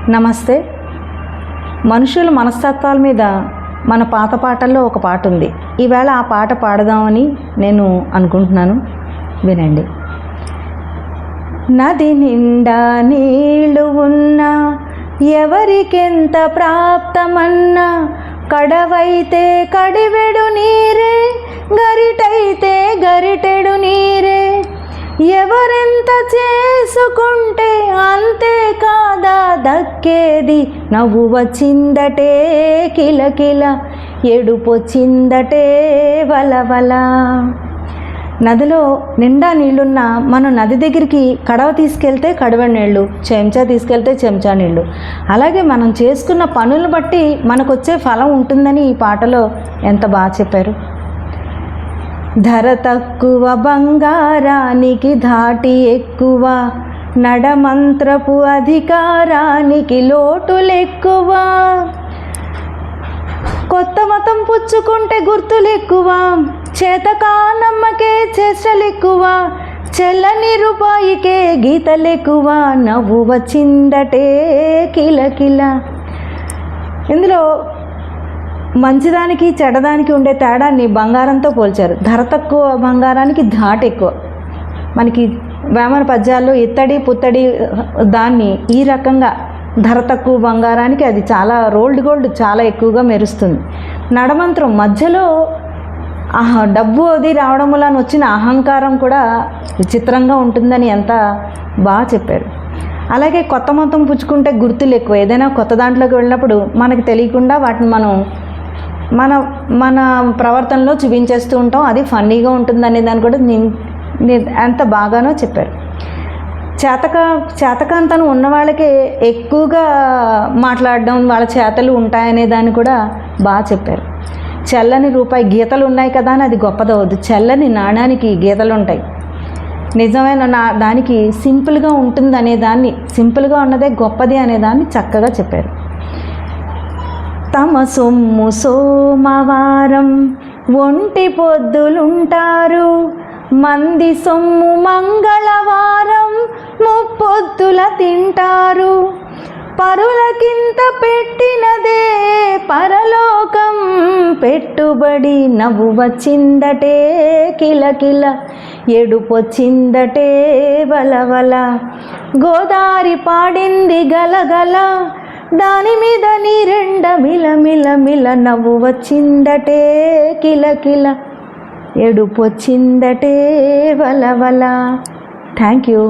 నమస్తే. మనుషుల మనస్తత్వాల మీద మన పాత పాటల్లో ఒక పాట ఉంది. ఈవేళ ఆ పాట పాడదామని నేను అనుకుంటున్నాను. వినండి. నది నిండా నీళ్లు ఉన్నా ఎవరికెంత ప్రాప్తమన్నా, కడవైతే కడివెడు నీరే, గరిటైతే గరిటెడు నీరే. ఎవరెంత చేసుకుంటే అంతే కాదా దక్కేది. నవ్వు వచ్చిందటే కిలకిల, ఏడుపొచ్చిందటే వలవల. నదిలో నిండా నీళ్లున్నా మనం నది దగ్గరికి కడవ తీసుకెళ్తే కడవ నీళ్ళు, చెంచా తీసుకెళ్తే చెంచా నీళ్ళు. అలాగే మనం చేసుకున్న పనులను బట్టి మనకు వచ్చే ఫలం ఉంటుందని ఈ పాటలో ఎంత బాగా చెప్పారు. ధర తక్కువ బంగారానికి ధాటి ఎక్కువ, నడమంత్రపు అధికారానికి లోటులెక్కువ. కొత్త మతం పుచ్చుకుంటే గుర్తులెక్కువ, చేతకానమ్మకే చేష్టలెక్కువ, చెల్లని రూపాయికే గీతలెక్కువ. నవ్వు వచ్చిందటే కిలకిల. ఇందులో మంచిదానికి చెడ్డదానికి ఉండే తేడాన్ని బంగారంతో పోల్చారు. ధర తక్కువ బంగారానికి ధాటు ఎక్కువ. మనకి వేమన పద్యాల్లో ఇత్తడి పుత్తడి దాన్ని ఈ రకంగా ధర తక్కువ బంగారానికి అది చాలా రోల్డ్ గోల్డ్ చాలా ఎక్కువగా మెరుస్తుంది. నడమంత్రం మధ్యలో డబ్బు అది రావడం వల్ల వచ్చిన అహంకారం కూడా విచిత్రంగా ఉంటుందని ఎంత బాగా చెప్పారు. అలాగే కొత్త మొత్తం పుచ్చుకుంటే గుర్తులు ఎక్కువ. ఏదైనా కొత్త దాంట్లోకి వెళ్ళినప్పుడు మనకు తెలియకుండా వాటిని మనం మన ప్రవర్తనలో చూపించేస్తూ ఉంటాం. అది ఫన్నీగా ఉంటుందనే దాన్ని కూడా ఎంత బాగానో చెప్పారు. చేతకాంతనం ఉన్న వాళ్ళకే ఎక్కువగా మాట్లాడడం, వాళ్ళ చేతలు ఉంటాయనే దాన్ని కూడా బాగా చెప్పారు. చెల్లని రూపాయి గీతలు ఉన్నాయి కదా అని అది గొప్పదవద్దు. చెల్లని నాణానికి గీతలు ఉంటాయి. నిజమైన దానికి సింపుల్గా ఉంటుంది అనే దాన్ని, సింపుల్గా ఉన్నదే గొప్పది అనే దాన్ని చక్కగా చెప్పారు. తమ సొమ్ము సోమవారం ఒంటి పొద్దులుంటారు, మంది సొమ్ము మంగళవారం ముప్పొద్దుల తింటారు. పరులకింత పెట్టినదే పరలోకం పెట్టుబడి. నవ్వు వచ్చిందటే కిలకిల, ఏడుపొచ్చిందటే వలవల. గోదారి పాడింది గలగల, దాని మీద నీరెండ మిలమిల. నవ్వు వచ్చిందటే కిలకిల, ఏడుపొచ్చిందటే వలవల. Thank you.